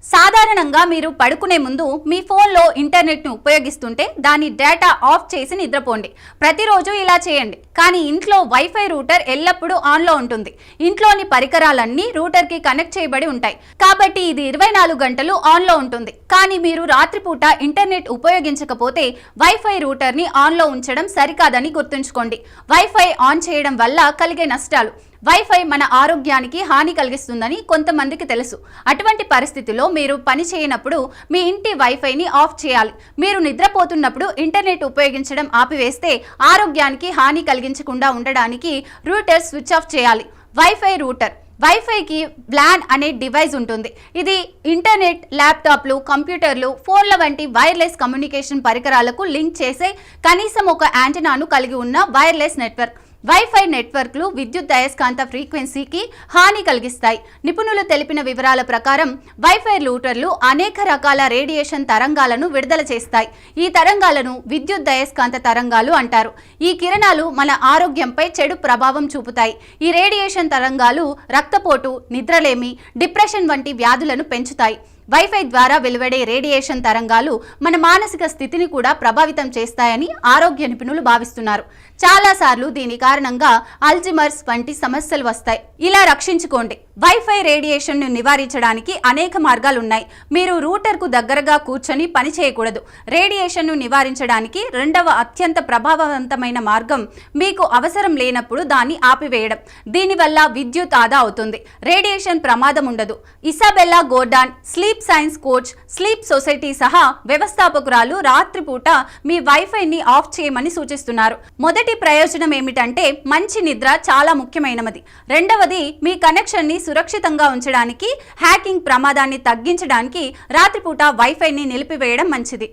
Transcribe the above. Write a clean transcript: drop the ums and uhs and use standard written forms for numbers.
సాధారణంగా మీరు పడుకునే ముందు మీ ఫోన్లో ఇంటర్నెట్ను ఉపయోగిస్తుంటే దాని డేటా ఆఫ్ చేసి నిద్రపోండి. ప్రతిరోజు ఇలా చేయండి. కానీ ఇంట్లో వైఫై రూటర్ ఎల్లప్పుడూ ఆన్లో ఉంటుంది. ఇంట్లోని పరికరాలన్నీ రూటర్కి కనెక్ట్ చేయబడి ఉంటాయి కాబట్టి ఇది 24 గంటలు ఆన్లో ఉంటుంది. కానీ మీరు రాత్రిపూట ఇంటర్నెట్ ఉపయోగించకపోతే వైఫై రూటర్ని ఆన్లో ఉంచడం సరికాదని గుర్తుంచుకోండి. వైఫై ఆన్ చేయడం వల్ల కలిగే నష్టాలు. వైఫై మన ఆరోగ్యానికి హాని కలిగిస్తుందని కొంతమందికి తెలుసు. అటువంటి పరిస్థితిలో మీరు పని చేయనప్పుడు మీ ఇంటి వైఫైని ఆఫ్ చేయాలి. మీరు నిద్రపోతున్నప్పుడు ఇంటర్నెట్ ఉపయోగించడం ఆపివేస్తే ఆరోగ్యానికి హాని కలిగించకుండా ఉండడానికి రూటర్ స్విచ్ ఆఫ్ చేయాలి. వైఫై రూటర్ వైఫైకి వ్లాన్ అనే డివైస్ ఉంటుంది. ఇది ఇంటర్నెట్, ల్యాప్టాప్లు, కంప్యూటర్లు, ఫోన్ల వంటి వైర్లెస్ కమ్యూనికేషన్ పరికరాలకు లింక్ చేసే కనీసం ఒక యాంటెనాను కలిగి ఉన్న వైర్లెస్ నెట్వర్క్. వైఫై నెట్వర్క్లు విద్యుత్ అయస్కాంత ఫ్రీక్వెన్సీకి హాని కలిగిస్తాయి. నిపుణులు తెలిపిన వివరాల ప్రకారం వైఫై రూటర్లు అనేక రకాల రేడియేషన్ తరంగాలను విడుదల చేస్తాయి. ఈ తరంగాలను విద్యుత్ అయస్కాంత తరంగాలు అంటారు. ఈ కిరణాలు మన ఆరోగ్యంపై చెడు ప్రభావం చూపుతాయి. ఈ రేడియేషన్ తరంగాలు రక్తపోటు, నిద్రలేమి, డిప్రెషన్ వంటి వ్యాధులను పెంచుతాయి. వైఫై ద్వారా వెలువడే రేడియేషన్ తరంగాలు మన మానసిక స్థితిని కూడా ప్రభావితం చేస్తాయని ఆరోగ్య నిపుణులు భావిస్తున్నారు. చాలాసార్లు దీని కారణంగా అల్జిమర్స్ వంటి సమస్యలు వస్తాయి. ఇలా రక్షించుకోండి. వైఫై రేడియేషన్ను నివారించడానికి అనేక మార్గాలు ఉన్నాయి. మీరు రూటర్కు దగ్గరగా కూర్చొని పని చేయకూడదు. రేడియేషన్ను నివారించడానికి రెండవ అత్యంత ప్రభావవంతమైన మార్గం మీకు అవసరం లేనప్పుడు దాన్ని ఆపివేయడం. దీనివల్ల విద్యుత్ ఆదా అవుతుంది, రేడియేషన్ ప్రమాదం ఉండదు. Isabella Gordon, sleep science coach, sleep society సహా వ్యవస్థాపకురాలు రాత్రిపూట మీ వైఫైని ఆఫ్ చేయమని సూచిస్తున్నారు. మొదటి ప్రయోజనం ఏమిటంటే మంచి నిద్ర చాలా ముఖ్యమైనది. రెండవది మీ కనెక్షన్ని సురక్షితంగా ఉంచడానికి, హ్యాకింగ్ ప్రమాదాన్ని తగ్గించడానికి రాత్రిపూట వైఫైని నిలిపివేయడం మంచిది.